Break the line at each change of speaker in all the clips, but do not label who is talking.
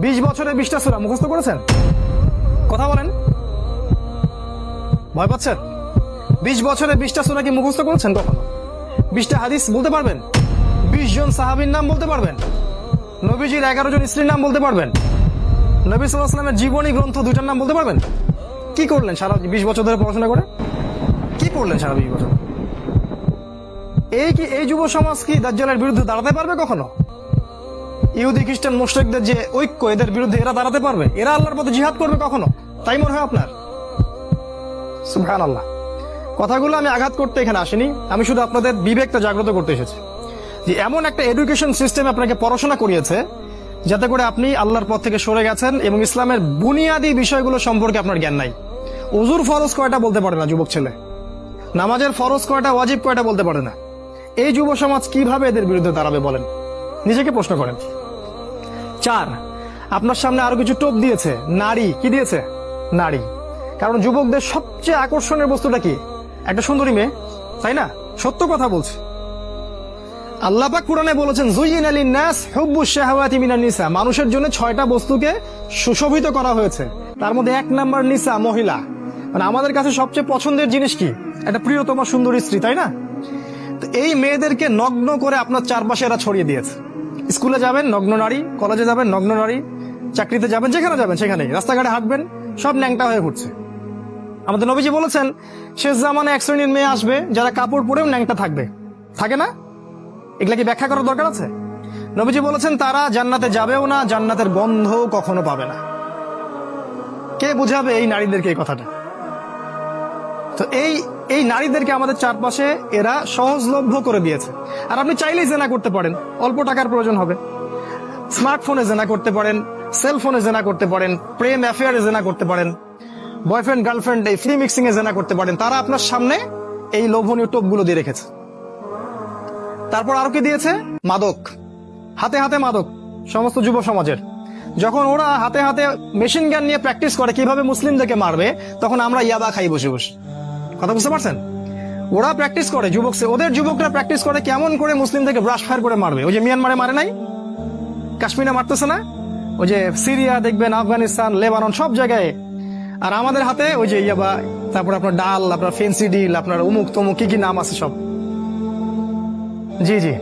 20 বছরে 20টা সূরা মুখস্থ করেছেন? কথা বলেন, ভয় পাচ্ছেন? 20 বছরে 20টা সূরা কি মুখস্থ করেছেন কখনো? 20টা হাদিস বলতে পারবেন? 20 জন সাহাবীর নাম বলতে পারবেন? নবীজির 11 জন স্ত্রীর নাম বলতে পারবেন? নবী সাল্লাল্লাহু আলাইহি ওয়াসাল্লামের জীবনী গ্রন্থ 2টার নাম বলতে পারবেন? কি করলেন সারা 20 বছর ধরে পড়াশোনা করে? কি করলেন সারা 20 বছর? এই যুব সমাজ কি দাজ্জালের বিরুদ্ধে দাঁড়াতে পারবে কখনো? ইহুদি খ্রিস্টান মুশরিকদের যে ঐক্য, এদের বিরুদ্ধে এরা দাঁড়াতে পারবে? এরা আল্লাহর পথে জিহাদ করবে কখনো? তাই মনে হয় আপনার? সুবহানাল্লাহ। কথাগুলো আমি আঘাত করতে এখানে আসিনি, আমি শুধু আপনাদের বিবেকটা জাগ্রত করতে এসেছি যে এমন একটা এডুকেশন সিস্টেম আপনাকে পড়াশোনা করিয়েছে যাতে করে আপনি আল্লাহর পথ থেকে সরে গেছেন এবং ইসলামের বুনিয়াদী বিষয়গুলো সম্পর্কে আপনার জ্ঞান নাই। ওযুর ফরজ কয়টা বলতে পারে না যুবক ছেলে, নামাজের ফরজ কয়টা, ওয়াজিব কয়টা বলতে পারে না। এই যুব সমাজ কিভাবে এদের বিরুদ্ধে দাঁড়াবে বলেন? নিজেকে প্রশ্ন করেন। 4, আপনার সামনে আরো কিছু টোপ দিয়েছে। নারী কি দিয়েছে? নারী। কারণ যুবকদের সবচেয়ে আকর্ষণের বস্তুটা কি? একটা সুন্দরী মেয়ে, তাই না? সত্য কথা বলছে। আল্লাহ পাক কোরআনে বলেছেন যুয়িনা লিন-নাস হুব্বুশ শাহাওয়াতি মিনান নিসা, মানুষের জন্য 6টা বস্তুকে সুশোভিত করা হয়েছে। তার মধ্যে 1 নাম্বার নিসা, মহিলা। মানে আমাদের কাছে সবচেয়ে পছন্দের জিনিস কি? একটা প্রিয়তমা সুন্দরী স্ত্রী, তাই না? তো এই মেয়েদেরকে নগ্ন করে আপনার চারপাশে এরা ছড়িয়ে দিয়েছে। স্কুলে যাবেন নগ্ন নারী, কলেজে যাবেন নগ্ন নারী, চাকরিতে যাবেন, যেখানে যাবেন সেখানেই, রাস্তাঘাটে হাঁটবেন সব ন্যাংটা হয়ে ঘুরছে। আমাদের নবীজি বলেছেন শেষ জামানে এক শ্রেণীর মেয়ে আসবে যারা কাপড় পরেও ন্যাংটা থাকবে, থাকে না? এগুলা কি ব্যাখ্যা করার দরকার আছে? নবীজি বলেছেন তারা জান্নাতে যাবেও না, জান্নাতের গন্ধও কখনো পাবে না। কে বুঝাবে এই নারীদেরকে এই কথাটা? তো এই নারীদেরকে আমাদের চারপাশে এরা সহজলভ্য করে দিয়েছে। আর আপনি চাইলেই জেনা করতে পারেন, অল্প টাকার প্রয়োজন হবে। স্মার্টফোনে জেনা করতে পারেন, সেলফোনে জেনা করতে পারেন, প্রেম অ্যাফেয়ারে জেনা করতে পারেন, বয়ফ্রেন্ড গার্লফ্রেন্ড এই ফ্রি মিক্সিং এ জেনা করতে পারেন। তারা আপনার সামনে এই লোভনীয় টোপগুলো দিয়ে রেখেছে। তারপর আরো কি দিয়েছে? মাদক। হাতে হাতে মাদক সমস্ত যুব সমাজের। যখন ওরা হাতে হাতে মেশিন গান নিয়ে প্র্যাকটিস করে কিভাবে মুসলিমদেরকে মারবে, তখন আমরা ইয়াবা খাই বসে বসে। কথা বুঝতে পারছেন? ওরা প্র্যাকটিস করে, ওদের যুবকরা প্র্যাকটিস করে কেমন করে মুসলিমদেরকে ব্রাশ ফায়ার করে মারবে। ওই যে মিয়ানমারে মারে নাই, কাশ্মীরে মারতেছে না, ওই যে সিরিয়া দেখবেন, আফগানিস্তান, লেবানন, সব জায়গায়। আর আমাদের হাতে ওই যে ইয়াবা, তারপর আপনার ডাল, আপনার ফেন্সি ডিল, আপনার অমুক তমুক কি কি নাম আছে সব। জি জি,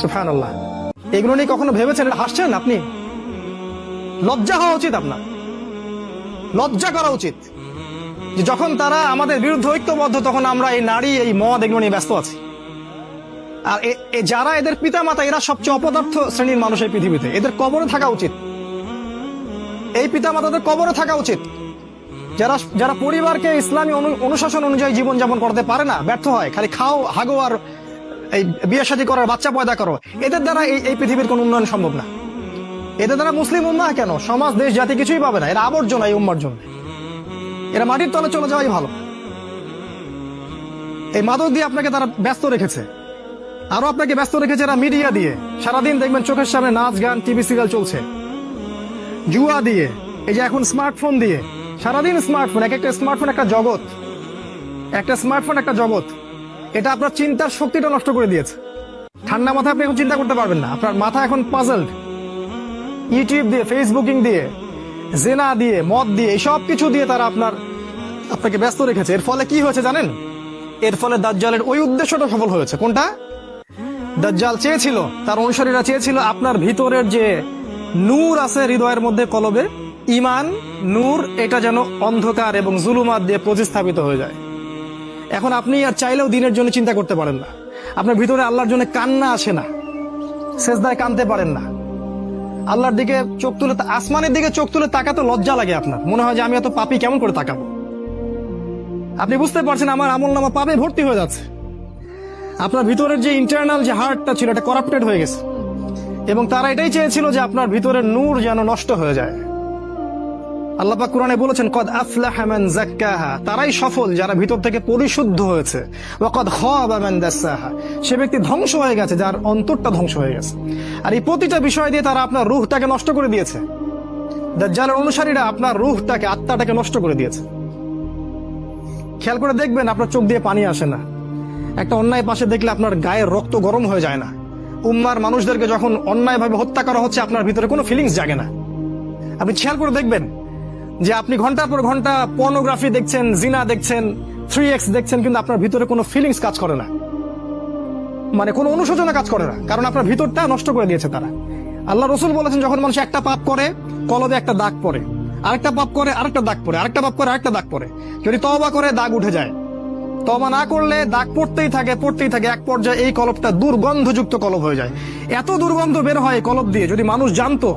সুবহানাল্লাহ। এগুলো নিয়ে কখনো ভেবেছেন? হাসছেন আপনি? লজ্জা হওয়া উচিত আপনার, লজ্জা করা উচিত যে যখন তারা আমাদের বিরুদ্ধে ঐক্যবদ্ধ তখন আমরা এই নারী, এই মদ, এগুলো নিয়ে ব্যস্ত আছি। আর যারা এদের পিতা মাতা, এরা সবচেয়ে অপদার্থ শ্রেণীর মানুষ এই পৃথিবীতে। এদের কবরে থাকা উচিত, এই পিতা মাতাদের কবরে থাকা উচিত। যারা পরিবারকে ইসলামী অনুশাসন অনুযায়ী জীবনযাপন করতে পারে না, ব্যর্থ হয়, খালি খাও, হাগো আর এই বিয়ে শাদী করার, বাচ্চা পয়দা করো, এদের দ্বারা এই পৃথিবীর কোন উন্নয়ন সম্ভব না। এদের দ্বারা মুসলিম উম্মাহ কেন, সমাজ দেশ জাতি কিছুই পাবে না। এরা আবর্জনা এই উম্মার জন্য। এরা মাটির তলে চলে যাওয়াই ভালো। এই মাদক দিয়ে আপনাকে তারা ব্যস্ত রেখেছে। আরো আপনাকে ব্যস্ত রেখেছে এরা মিডিয়া দিয়ে। সারাদিন দেখবেন চোখের সামনে নাচ গান, টিভি সিরিয়াল চলছে। জুয়া দিয়ে, এই যে এখন স্মার্টফোন দিয়ে, সারাদিন স্মার্টফোন, এক একটা স্মার্টফোন একটা জগৎ, একটা স্মার্টফোন একটা জগৎ। এটা আপনার চিন্তার শক্তিটা নষ্ট করে দিয়েছে। ঠান্ডা মাথায় আপনি এখন চিন্তা করতে পারবেন না, আপনার মাথা এখন পাজলড। ইউটিউব দিয়ে, ফেসবুকিং দিয়ে, জেনা দিয়ে, মদ দিয়ে, এই সব কিছু দিয়ে তারা আপনাকে ব্যস্ত রেখেছে। এর ফলে কি হয়েছে জানেন? এর ফলে দাজ্জালের ওই উদ্দেশ্যটা সফল হয়েছে। কোনটা? দাজ্জাল চেয়েছিল, তার অনুসারীরা চেয়েছিল আপনার ভিতরের যে নূর আছে হৃদয়ের মধ্যে, কলবে ঈমান নূর, এটা যেন অন্ধকার এবং জুলুমাত দিয়ে প্রতিস্থাপিত হয়ে যায়। এখন আপনি আর চাইলেও দিনের জন্য চিন্তা করতে পারেন না। আপনার ভিতরে আল্লাহর জন্য কান্না আসে না, সেজদায় কাঁদতে পারেন না। আল্লাহর দিকে চোখ তুলে, আসমানের দিকে চোখ তুলে তাকাতে লজ্জা লাগে আপনার। মনে হয় যে আমি এত পাপী, কেমন করে তাকাবো? আপনি বুঝতে পারছেন আমার আমলনামা পাপে ভর্তি হয়ে যাচ্ছে। আপনার ভিতরের যে ইন্টারনাল যে হার্টটা ছিল, এটা করাপ্টেড হয়ে গেছে। এবং তারা এটাই চেয়েছিল যে আপনার ভিতরের নূর যেন নষ্ট হয়ে যায়। আল্লাহ পাক কোরআনে বলেছেন কদ আফলাহা মান যাক্কাহা, তারাই সফল যারা ভিতর থেকে পরিশুদ্ধ হয়েছে। ওয়া কদ খাবা মান দাসসাহা, সে ব্যক্তি ধ্বংস হয়ে গেছে যার অন্তরটা ধ্বংস হয়ে গেছে। আর এই প্রতিটা বিষয় দিয়ে তারা আপনার রূহটাকে নষ্ট করে দিয়েছে। দাজ্জালের অনুসারীরা আপনার রূহটাকে, আত্মাটাকে নষ্ট করে দিয়েছে। খেয়াল করে দেখবেন আপনার চোখ দিয়ে পানি আসে না। একটা অন্যায় পাশে দেখলে আপনার গায়ের রক্ত গরম হয়ে যায় না। উম্মার মানুষদেরকে যখন অন্যায়ভাবে হত্যা করা হচ্ছে, আপনার ভিতরে কোনো ফিলিংস জাগে না। আপনি খেয়াল করে দেখবেন যে আপনি ঘন্টার পর ঘন্টা পর্নোগ্রাফি দেখছেন, জিনা দেখছেন, 3x দেখছেন, কিন্তু আপনার ভিতরে কোনো ফিলিংস কাজ করে না, মানে কোনো অনুশোচনা কাজ করে না, কারণ আপনার ভিতরটা নষ্ট করে দিয়েছে তারা। আল্লাহ রসুল বলেছেন, যখন মানুষ একটা পাপ করে কলবে একটা দাগ পড়ে, আরেকটা পাপ করে আরেকটা দাগ পড়ে, আরেকটা পাপ করে আরেকটা দাগ পড়ে। যদি তওবা করে দাগ উঠে যায়, তওবা না করলে দাগ পড়তেই থাকে পড়তেই থাকে, এক পর্যায়ে এই কলবটা দুর্গন্ধযুক্ত কলব হয়ে যায়। এত দুর্গন্ধ বের হয় কলব দিয়ে, যদি মানুষ জানতো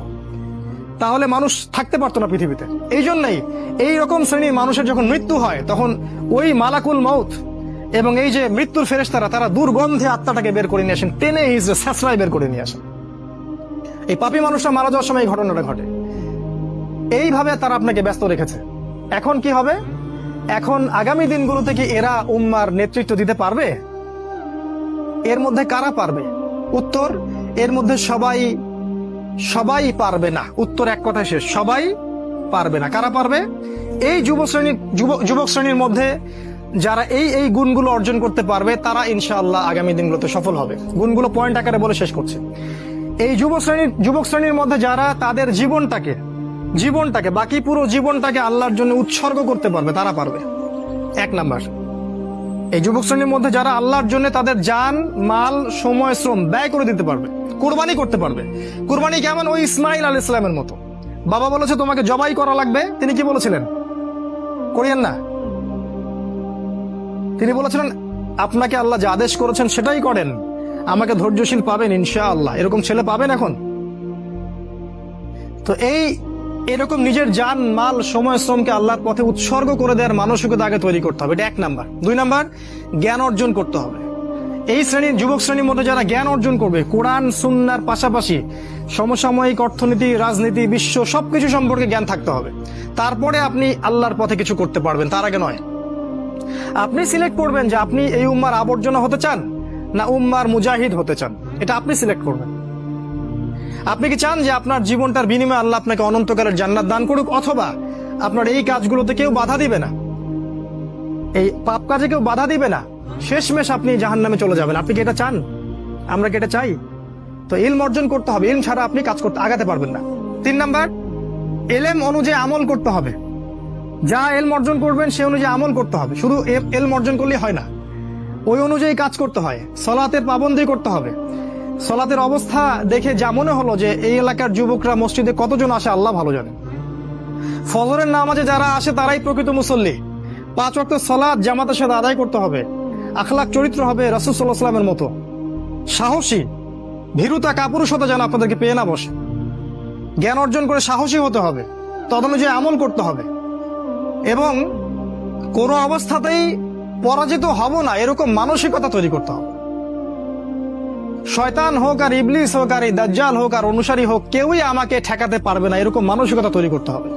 তাহলে মানুষ থাকতে পারতো না পৃথিবীতে। এই জন্যই এই রকম শ্রেণীর মানুষের যখন মৃত্যু হয়, তখন ওই মালাকুল মউত এবং এই যে মৃত্যুর ফেরেশতারা, তারা দুর্গন্ধে আত্মাটাকে বের করে নিয়ে আসেন, টেনে হিজড়ে স্যাঁচড়ায় বের করে নিয়ে আসেন। এই পাপী মানুষরা মারা যাওয়ার সময় এই ঘটনাটা ঘটে। এইভাবে তারা আপনাকে ব্যস্ত রেখেছে। এখন কি হবে? এখন আগামী দিনগুলোতে কি এরা উম্মার নেতৃত্ব দিতে পারবে? এর মধ্যে কারা পারবে? উত্তর, এর মধ্যে সবাই পারবে না। উত্তর এক কথায় শেষ, সবাই পারবে না। কারা পারবে? এই যুবক শ্রেণীর মধ্যে যারা এই গুণগুলো অর্জন করতে পারবে, তারা ইনশাআল্লাহ আগামী দিনগুলোতে সফল হবে। গুণগুলো পয়েন্ট আকারে বলে শেষ করছে। এই যুবক শ্রেণীর মধ্যে যারা তাদের জীবনটাকে বাকি পুরো জীবনটাকে আল্লাহর জন্য উৎসর্গ করতে পারবে, তারা পারবে। এক নাম্বার, এই যুবক শ্রেণীর মধ্যে যারা আল্লাহর জন্য তাদের জান, মাল, সময়, শ্রম ব্যয় করে দিতে পারবে, কুরবানি করতে পারবে। কুরবানি কেমন? ওই ইসমাইল আলাইহিস সালামের মতো। বাবা বলেছে তোমাকে জবাই করা লাগবে, তিনি কি বলেছিলেন? করিয়েন না। তিনি বলেছিলেন, আপনাকে আল্লাহ যে আদেশ করেছেন সেটাই করেন, আমাকে ধৈর্যশীল পাবেন ইনশাআল্লাহ। এরকম ছেলে পাবেন এখন? তো এরকম নিজের জান, মাল, সময়, শ্রমকে আল্লাহর পথে উৎসর্গ করে দেওয়ার মানসিকতা আগে তৈরি করতে হবে। এটা এক নাম্বার। দুই নাম্বার, জ্ঞান অর্জন করতে হবে। এই যুবক শ্রেণীর মধ্যে যারা জ্ঞান অর্জন করবে, কোরআন সুন্নাহর পাশাপাশি সমসাময়িক অর্থনীতি, রাজনীতি, বিশ্ব সবকিছু সম্পর্কে জ্ঞান থাকতে হবে। তারপরে আপনি আল্লাহর পথে কিছু করতে পারবেন, তার আগে নয়। আপনি সিলেক্ট করবেন যে আপনি এই উম্মার আবর্জনা হতে চান না উম্মার মুজাহিদ হতে চান, এটা আপনি সিলেক্ট করবেন। আপনি কি চান যে আপনার জীবনটার বিনিময়ে আল্লাহ আপনাকে অনন্তকালের জান্নাত দান করুক, অথবা আপনার এই কাজগুলোতে কেউ বাধা দিবে না, এই পাপ কাজে কেউ বাধা দিবে না, শেষমেশ আপনি জাহান্নামে চলে যাবেন? আপনি কি এটা চান? আমরা কি এটা চাই? তো ইলম অর্জন করতে হবে। ইলম ছাড়া আপনি কাজ করতে আগাতে পারবেন না। তিন নাম্বার, এলেম অনুযায়ী আমল করতে হবে। যা এলম অর্জন করবেন সে অনুযায়ী আমল করতে হবে। শুধু এলম অর্জন করলে হয় না, ওই অনুযায়ী কাজ করতে হয়। সলাতের পাবন্দি করতে হবে। সলাতের অবস্থা দেখে যা মনে হলো যে এই এলাকার যুবকরা মসজিদে কতজন আসে আল্লাহ ভালো জানেন। ফজরের নামাজে যারা আসে তারাই প্রকৃত মুসল্লি। 5 ওয়াক্ত সলাত জামাতের সাথে আদায় করতে হবে। আখলাক চরিত্র হবে রাসূল সাল্লাল্লাহু আলাইহি ওয়াসাল্লামের মতো। সাহসী, ভীরুতা, কাপুরুষতা যেন আপনাদেরকে পেয়ে না বসে। জ্ঞান অর্জন করে সাহসী হতে হবে, তদনুযায়ী আমল করতে হবে, এবং কোনো অবস্থাতেই পরাজিত হব না এরকম মানসিকতা তৈরি করতে হবে। শয়তান হোক আর ইবলিস হোক আর এই দাজ্জাল হোক আর অনুসারী হোক, কেউই আমাকে ঠেকাতে পারবে না এরকম মানসিকতা তৈরি করতে হবে।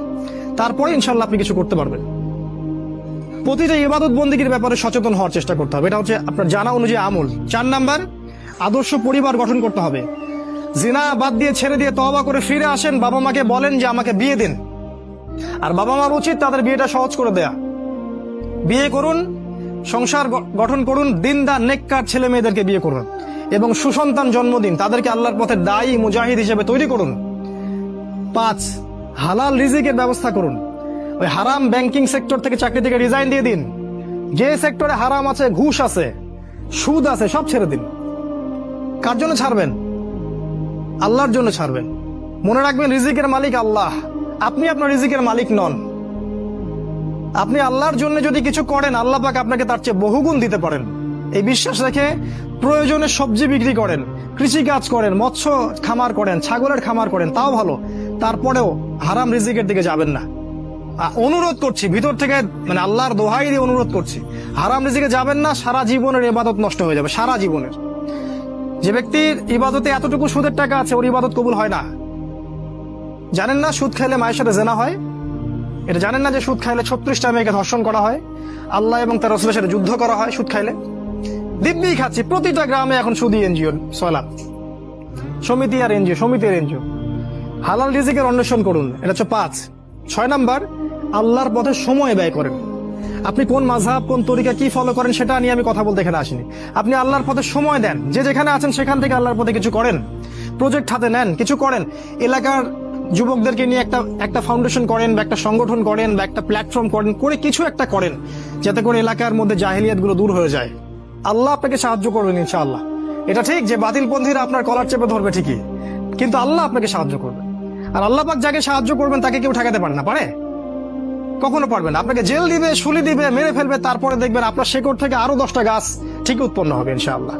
তারপরে ইনশাল্লাহ আপনি কিছু করতে পারবেন। প্রতিটা ইবাদত বন্দেগীর ব্যাপারে সচেতন হওয়ার চেষ্টা করতে হবে, এটা হচ্ছে আপনার জানা অনুযায়ী আমল। 4 নাম্বার, আদর্শ পরিবার গঠন করতে হবে। জিনা বাদ দিয়ে ছেড়ে দিয়ে তওবা করে ফিরে আসেন, বাবা মাকে বলেন যে আমাকে বিয়ে দিন। আর বাবা মার উচিত তাদের বিয়েটা সহজ করে দেয়া। বিয়ে করুন, সংসার গঠন করুন, দিনদার নেককার ছেলে মেয়েদেরকে বিয়ে করুন এবং সুসন্তান জন্ম দিন, তাদেরকে আল্লাহর পথে দায়ী মুজাহিদ হিসেবে তৈরি করুন। 5, হালাল রিজিকের ব্যবস্থা করুন। ওই হারাম ব্যাংকিং সেক্টর থেকে, চাকরি থেকে রিজাইন দিয়ে দিন। যে সেক্টরে হারাম আছে, ঘুষ আছে, সুদ আছে, সব ছেড়ে দিন। কার জন্য ছাড়বেন? আল্লাহর জন্য ছাড়বেন। মনে রাখবেন, রিজিকের মালিক আল্লাহ, আপনি আপনার রিজিকের মালিক নন। আপনি আল্লাহর জন্য যদি কিছু করেন, আল্লাহ পাক আপনাকে তার চেয়ে বহুগুণ দিতে পারেন। এই বিশ্বাস রেখে প্রয়োজনে সবজি বিক্রি করেন, কৃষি কাজ করেন, মৎস্য খামার করেন, ছাগলের খামার করেন, তাও ভালো। তারপরেও হারাম রিজিকের দিকে যাবেন না। অনুরোধ করছি ভিতর থেকে, মানে আল্লাহর দোহাই দিয়ে অনুরোধ করছি, হারাম রিজিকে যাবেন না। সারা জীবনের ইবাদত নষ্ট হয়ে যাবে, সারা জীবনের। যে ব্যক্তির ইবাদতে এতটুকু সুদের টাকা আছে, ওর ইবাদত কবুল হয় না। জানেন না সুদ খাইলে মায়ের সাথে জেনা হয়? এটা জানেন না যে সুদ খাইলে 36টা মেয়েকে ধর্ষণ করা হয়, আল্লাহ এবং তার রাসূলের সাথে যুদ্ধ করা হয় সুদ খাইলে? দিব্যি খাচ্ছি, প্রতিটা গ্রামে এখন সুদী এনজিও, সলাপ সমিতি আর এনজিও, সমিতির এনজিও। হালাল রিজিকের অন্বেষণ করুন, এটা হচ্ছে 5। 6 নাম্বার, আল্লাহর পথে সময় ব্যয় করেন। আপনি কোন মাযহাব কোন তরিকা কি ফলো করেন সেটা নিয়ে আমি কথা বলতে এখানে আসিনি। আপনি আল্লাহর পথে সময় দেন, যে যেখানে আছেন সেখান থেকে আল্লাহর পথে কিছু করেন, প্রজেক্ট হাতে নেন, কিছু করেন। এলাকার যুবকদেরকে নিয়ে একটা ফাউন্ডেশন করেন বা একটা সংগঠন করেন বা একটা প্ল্যাটফর্ম করেন, করে কিছু একটা করেন যাতে করে এলাকার মধ্যে জাহেলিয়াত গুলো দূর হয়ে যায়। আল্লাহ আপনাকে সাহায্য করবেন ইনশাআল্লাহ। এটা ঠিক যে বাতিলপন্থীরা আপনার কলার চেপে ধরবে ঠিকই, কিন্তু আল্লাহ আপনাকে সাহায্য করবে। আর আল্লাহ পাক যাকে সাহায্য করবেন তাকে কেউ ঠেকাতে পারে না, পারে? কখনো পারবে না। আপনাকে জেল দিবে, শুলি দিবে, মেরে ফেলবে, তারপরে দেখবেন আপনার শেকড় থেকে আরো 10টা গাছ ঠিক উৎপন্ন হবে ইনশাআল্লাহ।